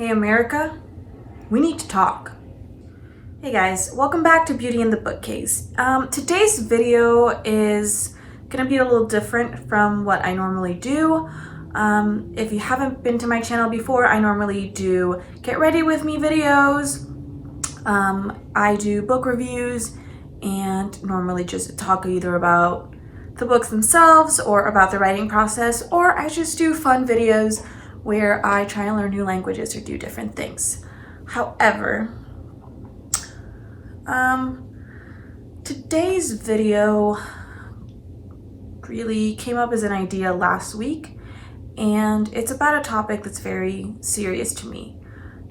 Hey America, we need to talk. Hey guys, welcome back to Beauty in the Bookcase. Today's video is gonna be a little different from what I normally do. If you haven't been to my channel before, I normally do get ready with me videos. I do book reviews and normally just talk either about the books themselves or about the writing process, or I just do fun videos where I try and learn new languages or do different things. However, today's video really came up as an idea last week, and it's about a topic that's very serious to me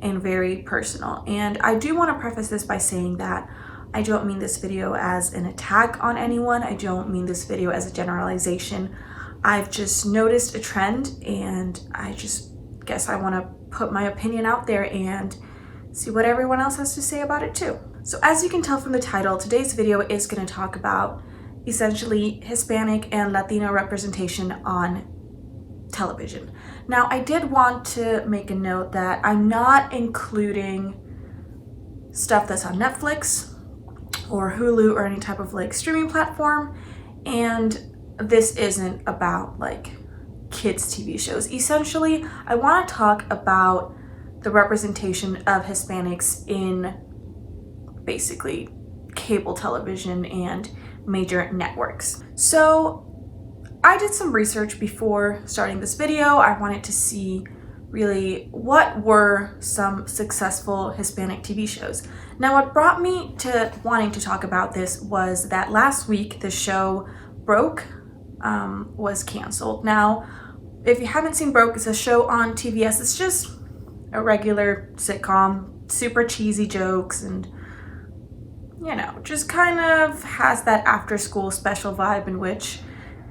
and very personal. And I do want to preface this by saying that I don't mean this video as an attack on anyone. I don't mean this video as a generalization. I've just noticed a trend and I just guess I want to put my opinion out there and see what everyone else has to say about it too. So as you can tell from the title, today's video is going to talk about essentially Hispanic and Latino representation on television. Now, I did want to make a note that I'm not including stuff that's on Netflix or Hulu or any type of like streaming platform, and this isn't about like kids TV shows. Essentially, I want to talk about the representation of Hispanics in basically cable television and major networks. So I did some research before starting this video. I wanted to see really what were some successful Hispanic TV shows. Now, what brought me to wanting to talk about this was that last week the show Broke was canceled. Now, if you haven't seen Broke, it's a show on TVS. It's just a regular sitcom, super cheesy jokes, and you know, just kind of has that after school special vibe in which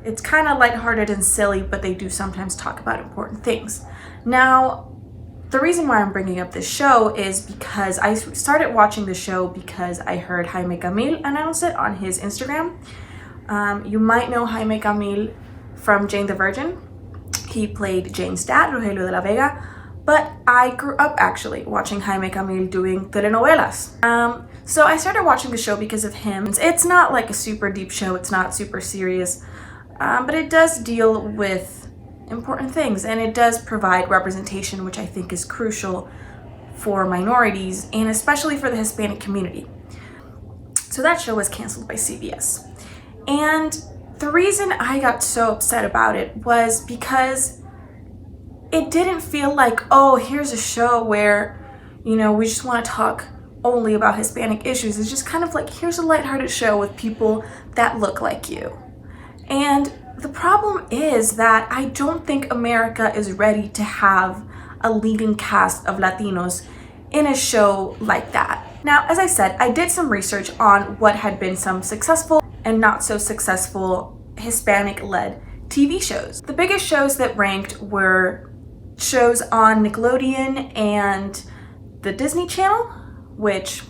it's kind of lighthearted and silly, but they do sometimes talk about important things. Now, the reason why I'm bringing up this show is because I started watching the show because I heard Jaime Camil announce it on his Instagram. You might know Jaime Camil from Jane the Virgin. He played Jane's dad, Rogelio de la Vega, but I grew up actually watching Jaime Camil doing telenovelas. So I started watching the show because of him. It's not like a super deep show, it's not super serious, but it does deal with important things, and it does provide representation, which I think is crucial for minorities and especially for the Hispanic community. So that show was canceled by CBS. And the reason I got so upset about it was because it didn't feel like, oh, here's a show where, you know, we just want to talk only about Hispanic issues. It's just kind of like, here's a lighthearted show with people that look like you. And the problem is that I don't think America is ready to have a leading cast of Latinos in a show like that. Now, as I said, I did some research on what had been some successful and not so successful Hispanic-led TV shows. The biggest shows that ranked were shows on Nickelodeon and the Disney Channel, which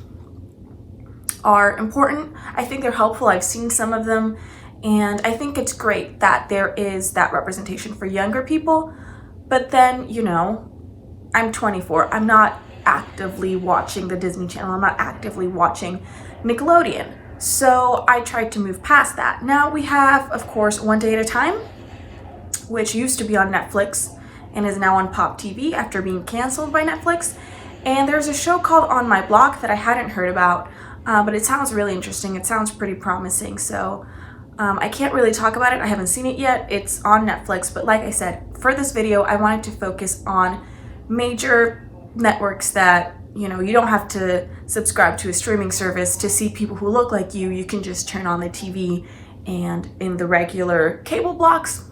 are important. I think they're helpful. I've seen some of them, and I think it's great that there is that representation for younger people. But then, you know, I'm 24. I'm not actively watching the Disney Channel. I'm not actively watching Nickelodeon. So I tried to move past that. Now we have, of course, One Day at a Time, which used to be on Netflix and is now on Pop TV after being canceled by Netflix. And there's a show called On My Block that I hadn't heard about, but it sounds really interesting. It sounds pretty promising. So I can't really talk about it. I haven't seen it yet. It's on Netflix. But like I said, for this video, I wanted to focus on major networks that, you know, you don't have to subscribe to a streaming service to see people who look like you. You can just turn on the TV, and in the regular cable blocks,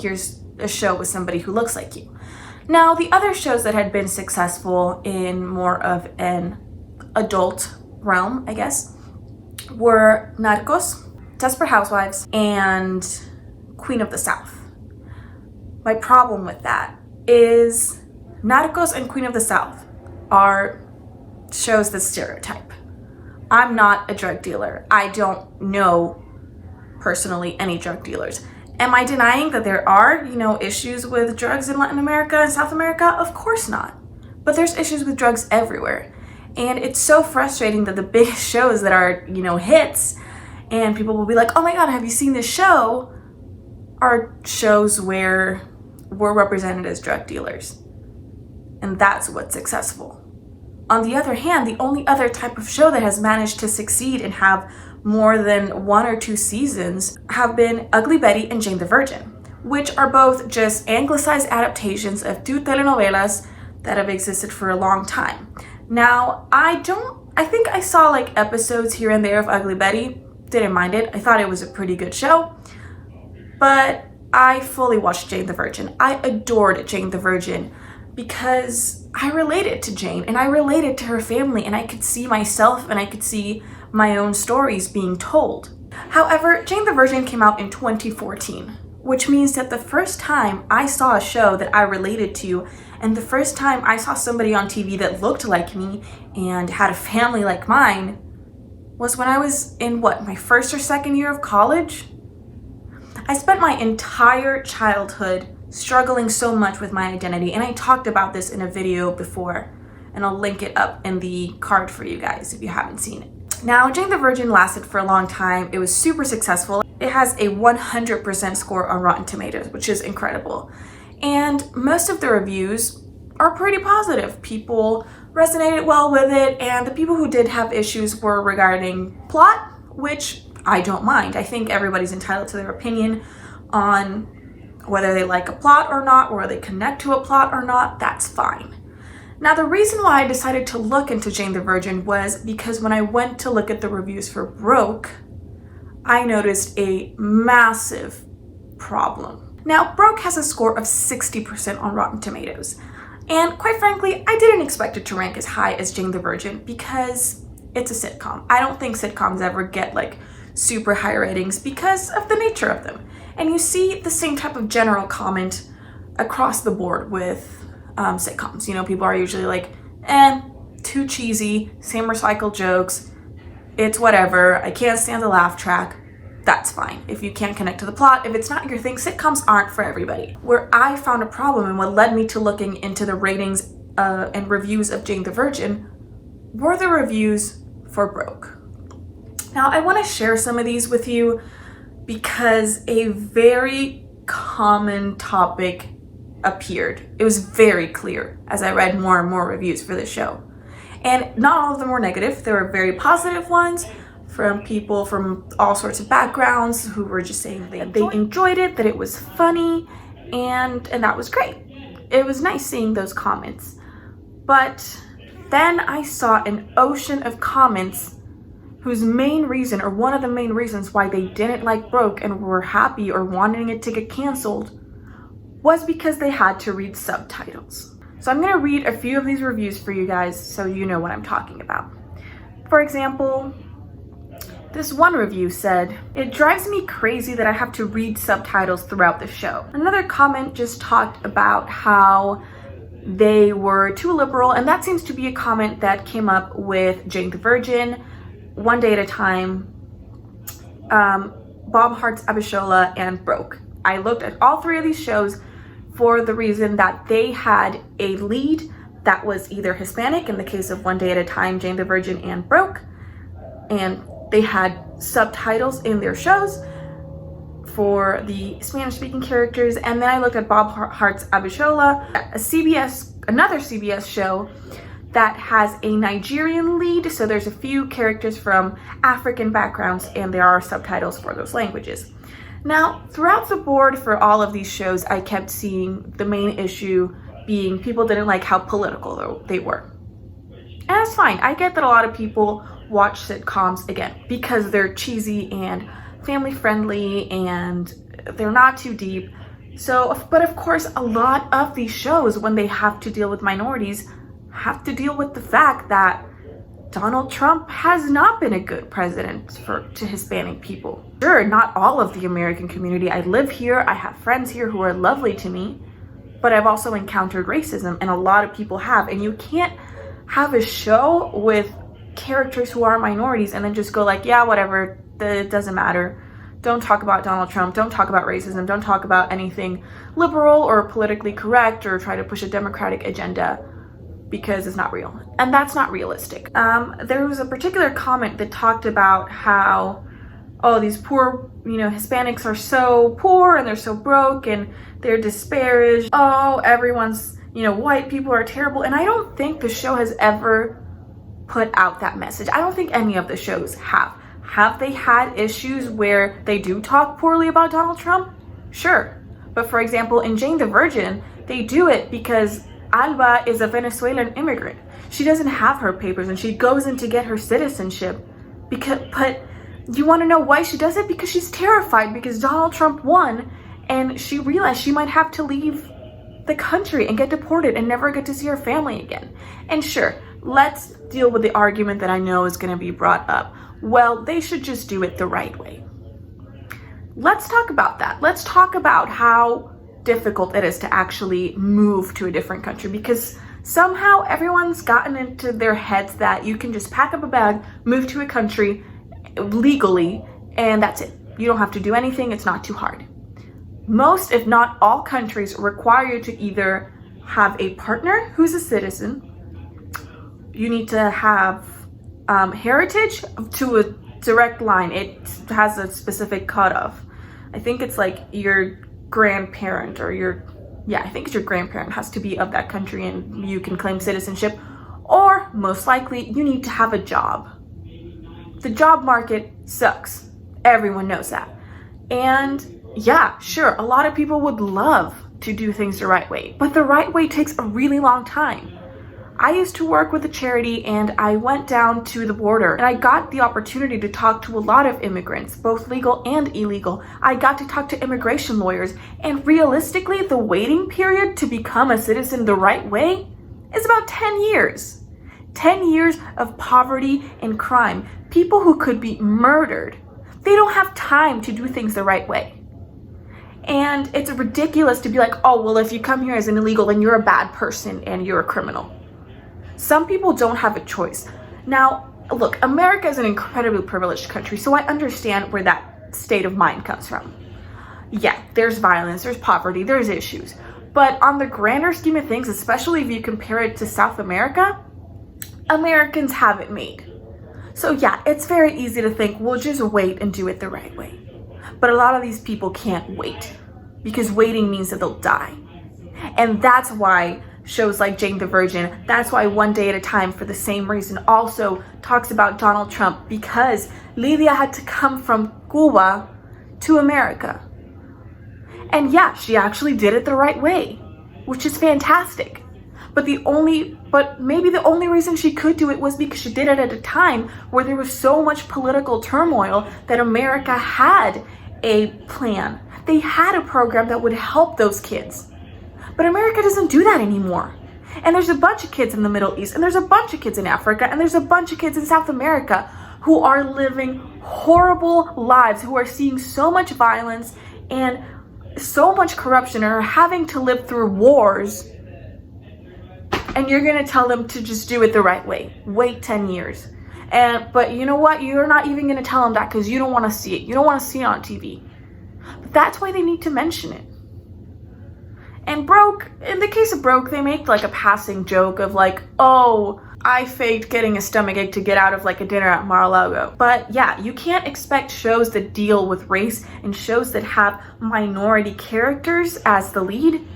here's a show with somebody who looks like you. Now, the other shows that had been successful in more of an adult realm, I guess, were Narcos, Desperate Housewives, and Queen of the South. My problem with that is Narcos and Queen of the South are shows that stereotype. I'm not a drug dealer. I don't know personally any drug dealers. Am I denying that there are, you know, issues with drugs in Latin America and South America? Of course not. but there's issues with drugs everywhere. And it's so frustrating that the biggest shows that are, hits, and people will be like, oh my God, have you seen this show? Are shows where we're represented as drug dealers. And that's what's successful. On the other hand, the only other type of show that has managed to succeed and have more than 1 or 2 seasons have been Ugly Betty and Jane the Virgin, which are both just anglicized adaptations of 2 telenovelas that have existed for a long time. Now, I think I saw like episodes here and there of Ugly Betty, didn't mind it. I thought it was a pretty good show, but I fully watched Jane the Virgin. I adored Jane the Virgin because I related to Jane and I related to her family, and I could see myself and I could see my own stories being told. However, Jane the Virgin came out in 2014, which means that the first time I saw a show that I related to, and the first time I saw somebody on TV that looked like me and had a family like mine, was when I was in my first or second year of college. I spent my entire childhood struggling so much with my identity, and I talked about this in a video before, and I'll link it up in the card for you guys if you haven't seen it. Now, Jane the Virgin lasted for a long time. It was super successful. It has a 100% score on Rotten Tomatoes, which is incredible. And most of the reviews are pretty positive. People resonated well with it, and the people who did have issues were regarding plot, which I don't mind. I think everybody's entitled to their opinion on whether they like a plot or not, or they connect to a plot or not. That's fine. Now, the reason why I decided to look into Jane the Virgin was because when I went to look at the reviews for Broke, I noticed a massive problem. Now, Broke has a score of 60% on Rotten Tomatoes. And quite frankly, I didn't expect it to rank as high as Jane the Virgin because it's a sitcom. I don't think sitcoms ever get like super high ratings because of the nature of them. And you see the same type of general comment across the board with sitcoms. People are usually like, too cheesy, same recycled jokes, it's whatever, I can't stand the laugh track. That's fine. If you can't connect to the plot, if it's not your thing, sitcoms aren't for everybody. Where I found a problem and what led me to looking into the ratings and reviews of Jane the Virgin were the reviews for Broke. Now, I want to share some of these with you because a very common topic appeared. It was very clear as I read more and more reviews for this show. And not all of them were negative. There were very positive ones from people from all sorts of backgrounds who were just saying that they enjoyed it, that it was funny, and that was great. It was nice seeing those comments. But then I saw an ocean of comments whose main reason, or one of the main reasons why they didn't like Broke and were happy or wanting it to get canceled, was because they had to read subtitles. So I'm going to read a few of these reviews for you guys so you know what I'm talking about. For example, this one review said, "It drives me crazy that I have to read subtitles throughout the show." Another comment just talked about how they were too liberal, and that seems to be a comment that came up with Jane the Virgin, One Day at a Time, Bob Hart's Abishola, and Broke. I looked at all 3 of these shows for the reason that they had a lead that was either Hispanic, in the case of One Day at a Time, Jane the Virgin, and Broke, and they had subtitles in their shows for the Spanish-speaking characters. And then I looked at Bob Hart's Abishola, another CBS show that has a Nigerian lead, so there's a few characters from African backgrounds and there are subtitles for those languages. Now, throughout the board for all of these shows, I kept seeing the main issue being people didn't like how political they were. And that's fine. I get that a lot of people watch sitcoms, again, because they're cheesy and family friendly and they're not too deep. But of course, a lot of these shows, when they have to deal with minorities, have to deal with the fact that Donald Trump has not been a good president to Hispanic people. Sure, not all of the American community. I live here, I have friends here who are lovely to me, but I've also encountered racism, and a lot of people have. And you can't have a show with characters who are minorities and then just go like, yeah, whatever, it doesn't matter. Don't talk about Donald Trump, don't talk about racism, don't talk about anything liberal or politically correct or try to push a democratic agenda. because it's not real. And that's not realistic. There was a particular comment that talked about how, oh, these poor, Hispanics are so poor and they're so broke and they're disparaged. Oh, everyone's, white people are terrible. And I don't think the show has ever put out that message. I don't think any of the shows have. Have they had issues where they do talk poorly about Donald Trump? Sure. But for example, in Jane the Virgin, they do it because Alba is a Venezuelan immigrant. She doesn't have her papers and she goes in to get her citizenship. But you want to know why she does it? Because she's terrified because Donald Trump won and she realized she might have to leave the country and get deported and never get to see her family again. And sure, let's deal with the argument that I know is going to be brought up. Well, they should just do it the right way. Let's talk about that. Let's talk about how difficult it is to actually move to a different country, because somehow everyone's gotten into their heads that you can just pack up a bag, move to a country legally, and that's it. You don't have to do anything. It's not too hard. Most, if not all, countries require you to either have a partner who's a citizen. You need to have heritage to a direct line. It has a specific cutoff. I think it's like your grandparent or I think it's your grandparent has to be of that country and you can claim citizenship. Or most likely you need to have a job. The job market sucks. Everyone knows that. And yeah, sure, a lot of people would love to do things the right way, but the right way takes a really long time. I used to work with a charity and I went down to the border and I got the opportunity to talk to a lot of immigrants, both legal and illegal. I got to talk to immigration lawyers, and realistically, the waiting period to become a citizen the right way is about 10 years. 10 years of poverty and crime. People who could be murdered. They don't have time to do things the right way. And it's ridiculous to be like, oh, well, if you come here as an illegal, then you're a bad person and you're a criminal. Some people don't have a choice. Now, look, America is an incredibly privileged country, so I understand where that state of mind comes from. Yeah, there's violence, there's poverty, there's issues. But on the grander scheme of things, especially if you compare it to South America, Americans have it made. So yeah, it's very easy to think, we'll just wait and do it the right way. But a lot of these people can't wait, because waiting means that they'll die. And that's why shows like Jane the Virgin, that's why One Day at a Time, for the same reason, also talks about Donald Trump, because Lydia had to come from Cuba to America. And yeah, she actually did it the right way, which is fantastic. But maybe the only reason she could do it was because she did it at a time where there was so much political turmoil that America had a plan. They had a program that would help those kids. But America doesn't do that anymore. And there's a bunch of kids in the Middle East, and there's a bunch of kids in Africa, and there's a bunch of kids in South America who are living horrible lives, who are seeing so much violence and so much corruption, and are having to live through wars. And you're gonna tell them to just do it the right way. Wait 10 years. But you know what? You're not even gonna tell them that because you don't wanna see it. You don't wanna see it on TV. But that's why they need to mention it. And Broke, in the case of Broke, they make like a passing joke of like, oh, I faked getting a stomachache to get out of like a dinner at Mar-a-Lago. But yeah, you can't expect shows that deal with race and shows that have minority characters as the lead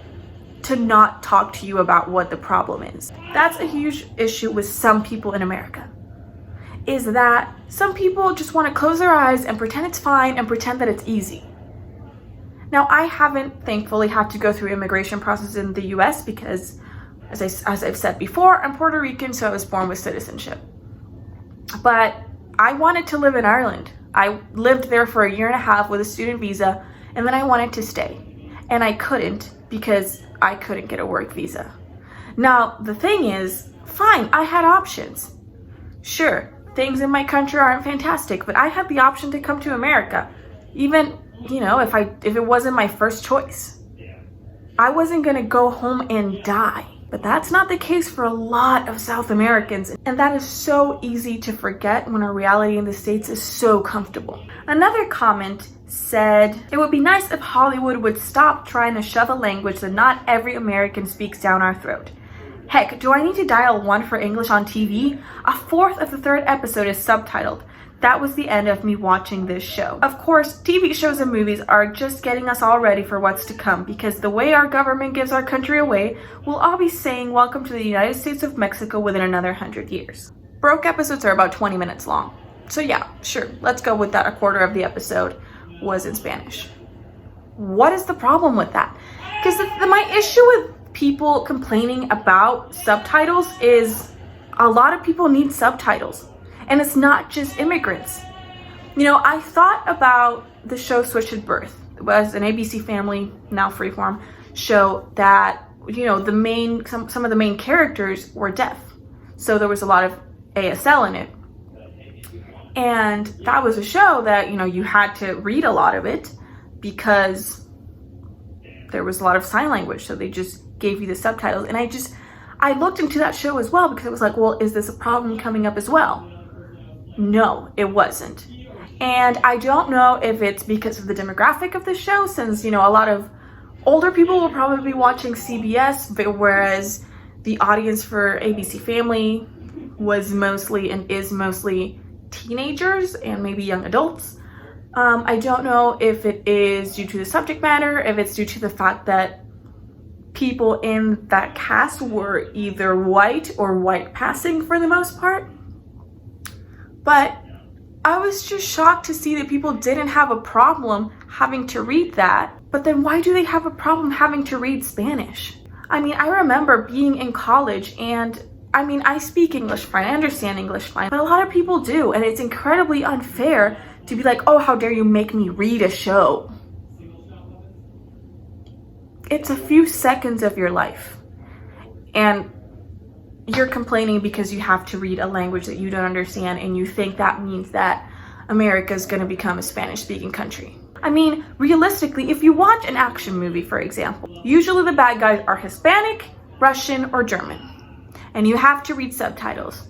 to not talk to you about what the problem is. That's a huge issue with some people in America, is that some people just want to close their eyes and pretend it's fine and pretend that it's easy. Now, I haven't, thankfully, had to go through immigration process in the US because, as I've said before, I'm Puerto Rican, so I was born with citizenship. But I wanted to live in Ireland. I lived there for 1.5 years with a student visa, and then I wanted to stay. And I couldn't because I couldn't get a work visa. Now, the thing is, fine, I had options. Sure, things in my country aren't fantastic, but I had the option to come to America, even if it wasn't my first choice. I wasn't gonna go home and die. But that's not the case for a lot of South Americans, and that is so easy to forget when our reality in the States is so comfortable. Another comment said, it would be nice if Hollywood would stop trying to shove a language that not every American speaks down our throat. Heck, do I need to dial 1 for English on TV? A fourth of the third episode is subtitled. That was the end of me watching this show. Of course, TV shows and movies are just getting us all ready for what's to come, because the way our government gives our country away, we'll all be saying welcome to the United States of Mexico within another 100 years. Broke episodes are about 20 minutes long. So yeah, sure, let's go with that. A quarter of the episode was in Spanish. What is the problem with that? Because my issue with people complaining about subtitles is a lot of people need subtitles. And it's not just immigrants. You know, I thought about the show Switched at Birth. It was an ABC Family, now Freeform, show that, you know, some of the main characters were deaf. So there was a lot of ASL in it. And that was a show that, you know, you had to read a lot of it because there was a lot of sign language. So they just gave you the subtitles. And I looked into that show as well because it was like, well, is this a problem coming up as well? No, it wasn't. And I don't know if it's because of the demographic of the show, since, you know, a lot of older people will probably be watching CBS, whereas the audience for ABC Family was mostly and is mostly teenagers and maybe young adults. I don't know if it is due to the subject matter, if it's due to the fact that people in that cast were either white or white passing for the most part. But I was just shocked to see that people didn't have a problem having to read that. But then why do they have a problem having to read Spanish? I mean, I remember being in college, and I mean, I speak English fine, I understand English fine, but a lot of people do, and it's incredibly unfair to be like, oh, how dare you make me read a show? It's a few seconds of your life. And you're complaining because you have to read a language that you don't understand, and you think that means that America is going to become a Spanish-speaking country. I mean, realistically, if you watch an action movie, for example, usually the bad guys are Hispanic, Russian, or German, and you have to read subtitles.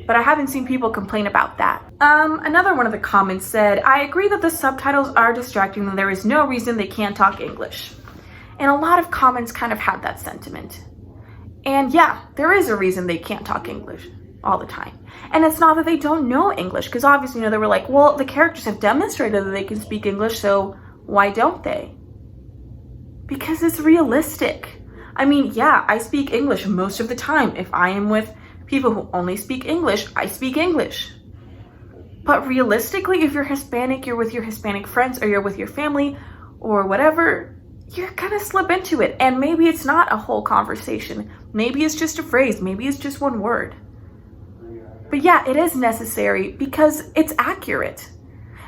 But I haven't seen people complain about that. Another one of the comments said, I agree that the subtitles are distracting and there is no reason they can't talk English. And a lot of comments kind of had that sentiment. And yeah, there is a reason they can't talk English all the time. And it's not that they don't know English, because obviously, you know, they were like, well, the characters have demonstrated that they can speak English, so why don't they? Because it's realistic. I mean, yeah, I speak English most of the time. If I am with people who only speak English, I speak English. But realistically, if you're Hispanic, you're with your Hispanic friends, or you're with your family, or whatever, you're gonna slip into it. And maybe it's not a whole conversation. Maybe it's just a phrase. Maybe it's just one word. But yeah, it is necessary because it's accurate.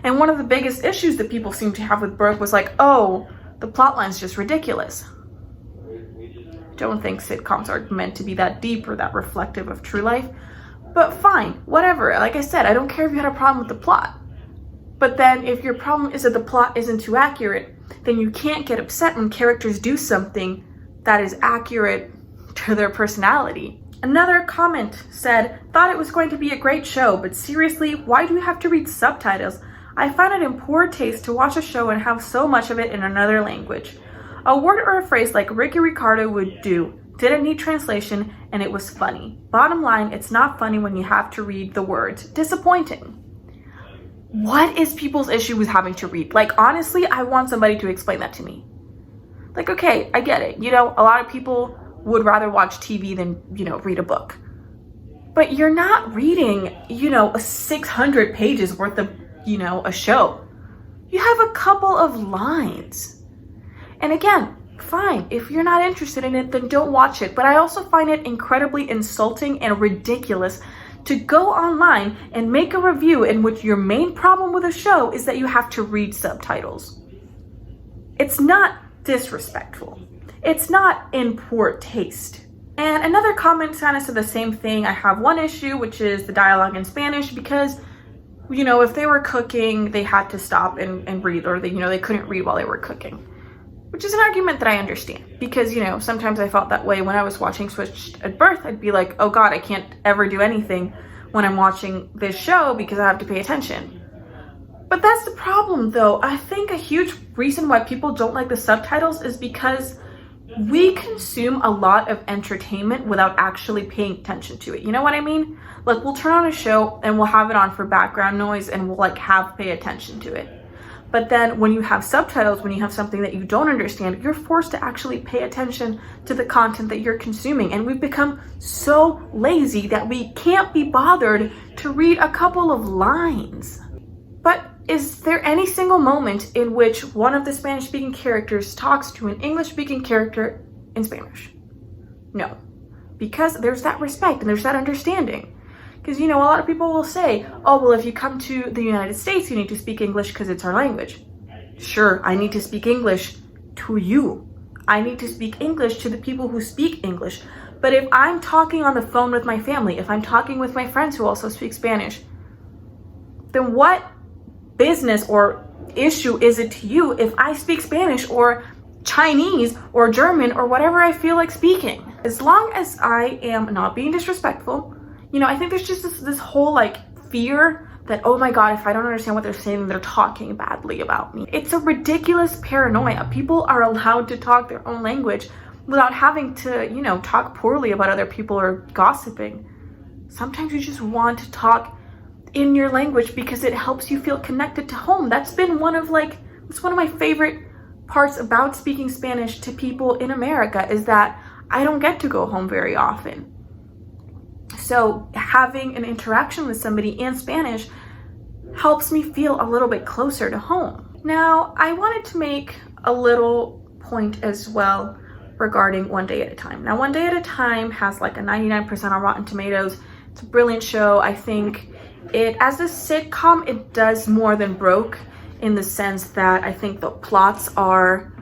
And one of the biggest issues that people seem to have with Birth was like, oh, the plot line's just ridiculous. Don't think sitcoms are meant to be that deep or that reflective of true life. But fine, whatever. Like I said, I don't care if you had a problem with the plot. But then if your problem is that the plot isn't too accurate, then you can't get upset when characters do something that is accurate to their personality. Another comment said, thought it was going to be a great show, but seriously, why do we have to read subtitles? I find it in poor taste to watch a show and have so much of it in another language. A word or a phrase like Ricky Ricardo would do. Didn't need translation, and it was funny. Bottom line, it's not funny when you have to read the words. Disappointing. What is people's issue with having to read? Like, honestly, I want somebody to explain that to me. Like, okay, I get it. You know, a lot of people would rather watch TV than, you know, read a book. But you're not reading, you know, 600 pages worth of, you know, a show. You have a couple of lines. And again, fine. If you're not interested in it, then don't watch it. But I also find it incredibly insulting and ridiculous to go online and make a review in which your main problem with a show is that you have to read subtitles. It's not disrespectful. It's not in poor taste. And another comment kind of said the same thing. I have one issue, which is the dialogue in Spanish, because, you know, if they were cooking, they had to stop and read, or they, you know, they couldn't read while they were cooking. Which is an argument that I understand, because, you know, sometimes I felt that way when I was watching Switched at Birth. I'd be like, oh God, I can't ever do anything when I'm watching this show because I have to pay attention. But that's the problem though. I think a huge reason why people don't like the subtitles is because we consume a lot of entertainment without actually paying attention to it. You know what I mean? Like, we'll turn on a show and we'll have it on for background noise and we'll like pay attention to it. But then when you have subtitles, when you have something that you don't understand, you're forced to actually pay attention to the content that you're consuming. And we've become so lazy that we can't be bothered to read a couple of lines. But is there any single moment in which one of the Spanish-speaking characters talks to an English-speaking character in Spanish? No, because there's that respect and there's that understanding. Because, you know, a lot of people will say, oh, well, if you come to the United States, you need to speak English because it's our language. Sure, I need to speak English to you. I need to speak English to the people who speak English. But if I'm talking on the phone with my family, if I'm talking with my friends who also speak Spanish, then what business or issue is it to you if I speak Spanish or Chinese or German or whatever I feel like speaking? As long as I am not being disrespectful, you know, I think there's just this whole like fear that, oh my God, if I don't understand what they're saying, they're talking badly about me. It's a ridiculous paranoia. People are allowed to talk their own language without having to, you know, talk poorly about other people or gossiping. Sometimes you just want to talk in your language because it helps you feel connected to home. That's been it's one of my favorite parts about speaking Spanish to people in America, is that I don't get to go home very often. So having an interaction with somebody in Spanish helps me feel a little bit closer to home. Now, I wanted to make a little point as well regarding One Day at a Time. Now, One Day at a Time has like a 99% on Rotten Tomatoes. It's a brilliant show. I think as a sitcom, it does more than broke, in the sense that I think the plots are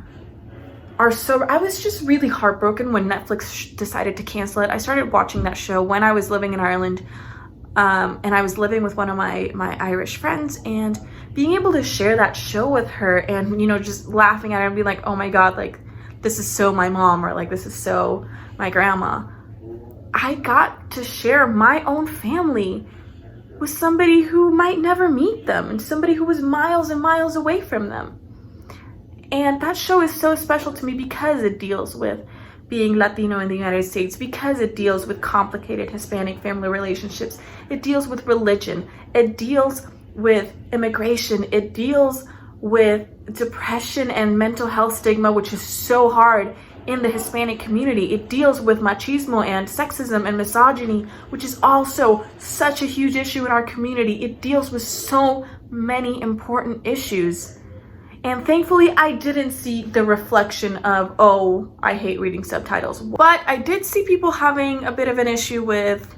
so. I was just really heartbroken when Netflix decided to cancel it. I started watching that show when I was living in Ireland, and I was living with one of my Irish friends, and being able to share that show with her and, you know, just laughing at her and be like, oh my God, like, this is so my mom, or like, this is so my grandma. I got to share my own family with somebody who might never meet them, and somebody who was miles and miles away from them. And that show is so special to me because it deals with being Latino in the United States, because it deals with complicated Hispanic family relationships. It deals with religion. It deals with immigration. It deals with depression and mental health stigma, which is so hard in the Hispanic community. It deals with machismo and sexism and misogyny, which is also such a huge issue in our community. It deals with so many important issues. And thankfully, I didn't see the reflection of, oh, I hate reading subtitles. But I did see people having a bit of an issue with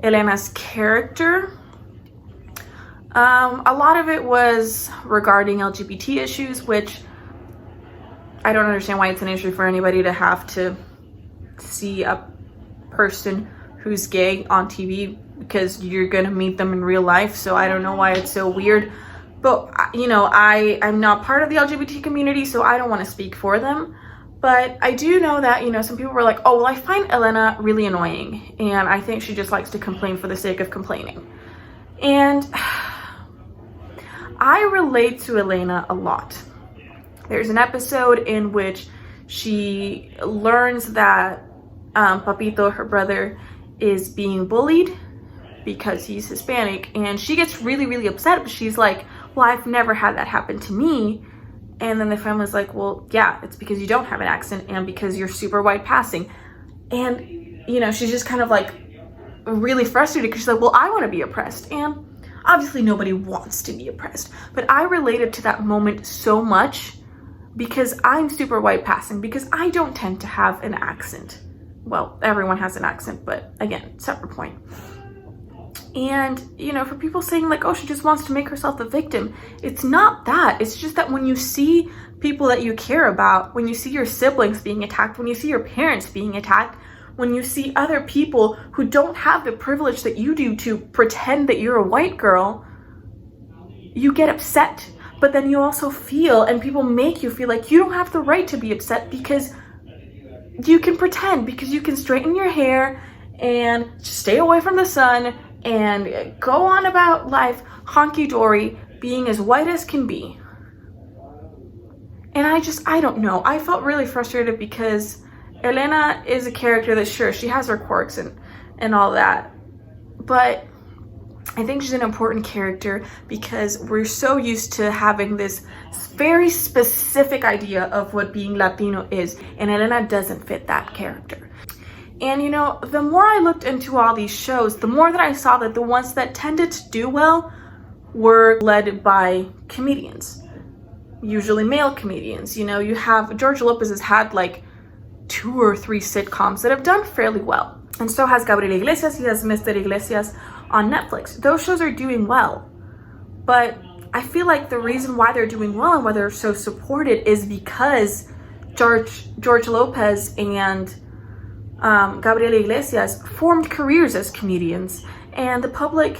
Elena's character. A lot of it was regarding LGBT issues, which I don't understand why it's an issue for anybody to have to see a person who's gay on TV, because you're gonna meet them in real life. So I don't know why it's so weird. But, you know, I'm not part of the LGBT community, so I don't want to speak for them. But I do know that, you know, some people were like, oh, well, I find Elena really annoying, and I think she just likes to complain for the sake of complaining. And I relate to Elena a lot. There's an episode in which she learns that Papito, her brother, is being bullied because he's Hispanic, and she gets really, really upset. But she's like, well, I've never had that happen to me. And then the family's like, well, yeah, it's because you don't have an accent and because you're super white passing. And, you know, she's just kind of like really frustrated because she's like, well, I want to be oppressed. And obviously nobody wants to be oppressed. But I related to that moment so much because I'm super white passing, because I don't tend to have an accent. Well, everyone has an accent, but again, separate point. And, you know, for people saying like, oh, she just wants to make herself the victim, it's not that. It's just that when you see people that you care about, when you see your siblings being attacked, when you see your parents being attacked, when you see other people who don't have the privilege that you do to pretend that you're a white girl, you get upset. But then you also feel, and people make you feel like you don't have the right to be upset because you can pretend, because you can straighten your hair and stay away from the sun and go on about life honky-dory, being as white as can be. And I don't know. I felt really frustrated because Elena is a character that, sure, she has her quirks and all that, but I think she's an important character because we're so used to having this very specific idea of what being Latino is, and Elena doesn't fit that character. And you know, the more I looked into all these shows, the more that I saw that the ones that tended to do well were led by comedians, usually male comedians. You know, you have George Lopez has had like 2 or 3 sitcoms that have done fairly well, and so has Gabriel Iglesias. He has Mr. Iglesias on Netflix. Those shows are doing well, but I feel like the reason why they're doing well and why they're so supported is because George Lopez and Gabriel Iglesias formed careers as comedians, and the public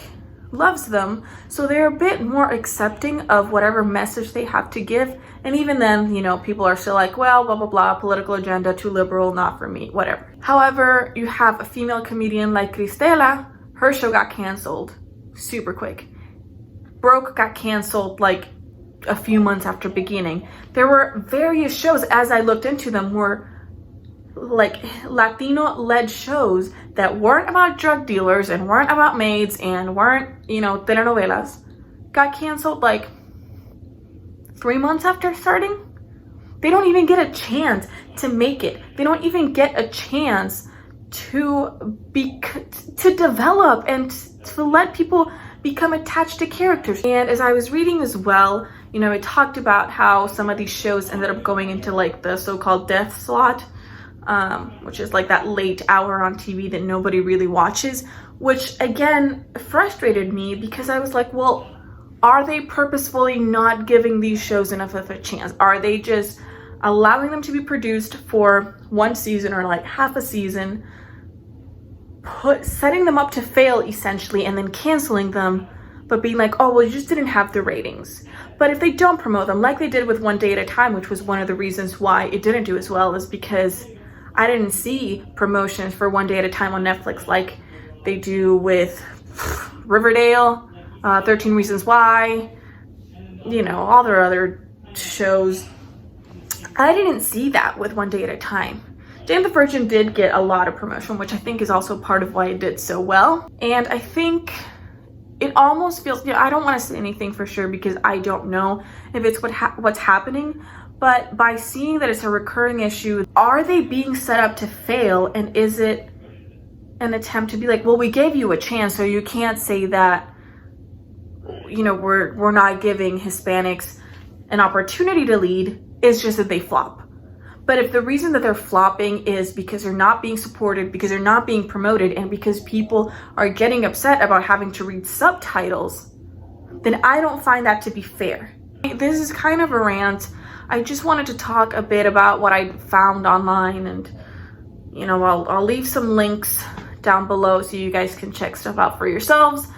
loves them, so they're a bit more accepting of whatever message they have to give. And even then, you know, people are still like, well, blah blah blah, political agenda, too liberal, not for me, whatever. However, you have a female comedian like Cristela. Her show got canceled super quick. Broke got canceled like a few months after beginning. There were various shows, as I looked into them, were like Latino-led shows that weren't about drug dealers and weren't about maids and weren't, you know, telenovelas, got canceled like 3 months after starting. They don't even get a chance to make it. They don't even get a chance to develop and to let people become attached to characters. And as I was reading as well, you know, it talked about how some of these shows ended up going into like the so-called death slot, which is like that late hour on TV that nobody really watches, which again frustrated me because I was like, well, are they purposefully not giving these shows enough of a chance? Are they just allowing them to be produced for 1 season or like half a season, setting them up to fail essentially, and then canceling them, but being like, oh, well, you just didn't have the ratings? But if they don't promote them like they did with One Day at a Time, which was one of the reasons why it didn't do as well, is because I didn't see promotions for One Day at a Time on Netflix like they do with Riverdale, 13 Reasons Why, you know, all their other shows. I didn't see that with One Day at a Time. Jane the Virgin did get a lot of promotion, which I think is also part of why it did so well. And I think it almost feels, you know, I don't want to say anything for sure because I don't know if it's what's happening, but by seeing that it's a recurring issue, are they being set up to fail? And is it an attempt to be like, well, we gave you a chance, so you can't say that, you know, we're not giving Hispanics an opportunity to lead. It's just that they flop. But if the reason that they're flopping is because they're not being supported, because they're not being promoted, and because people are getting upset about having to read subtitles, then I don't find that to be fair. This is kind of a rant. I just wanted to talk a bit about what I found online, and, you know, I'll leave some links down below so you guys can check stuff out for yourselves.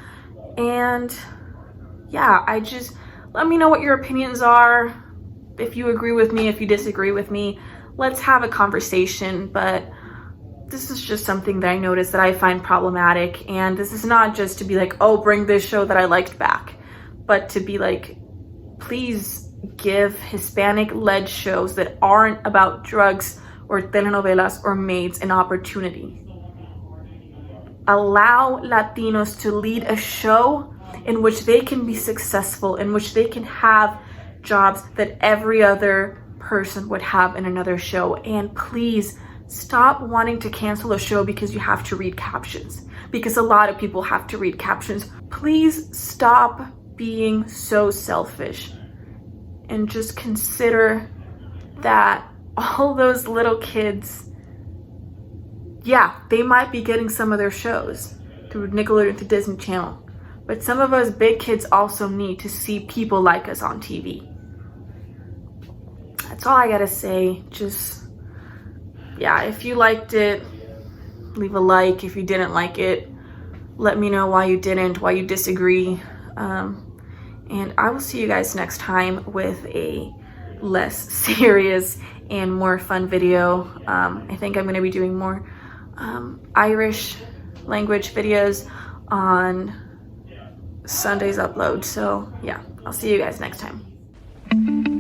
And yeah, let me know what your opinions are. If you agree with me, if you disagree with me, let's have a conversation. But this is just something that I noticed that I find problematic. And this is not just to be like, oh, bring this show that I liked back, but to be like, please give Hispanic-led shows that aren't about drugs or telenovelas or maids an opportunity. Allow Latinos to lead a show in which they can be successful, in which they can have jobs that every other person would have in another show. And please stop wanting to cancel a show because you have to read captions, because a lot of people have to read captions. Please stop being so selfish and just consider that all those little kids, yeah, they might be getting some of their shows through Nickelodeon, through Disney Channel, but some of us big kids also need to see people like us on TV. That's all I gotta say. Just, yeah, if you liked it, leave a like. If you didn't like it, let me know why you didn't, why you disagree. And I will see you guys next time with a less serious and more fun video. I think I'm gonna be doing more Irish language videos on Sunday's upload. So yeah, I'll see you guys next time.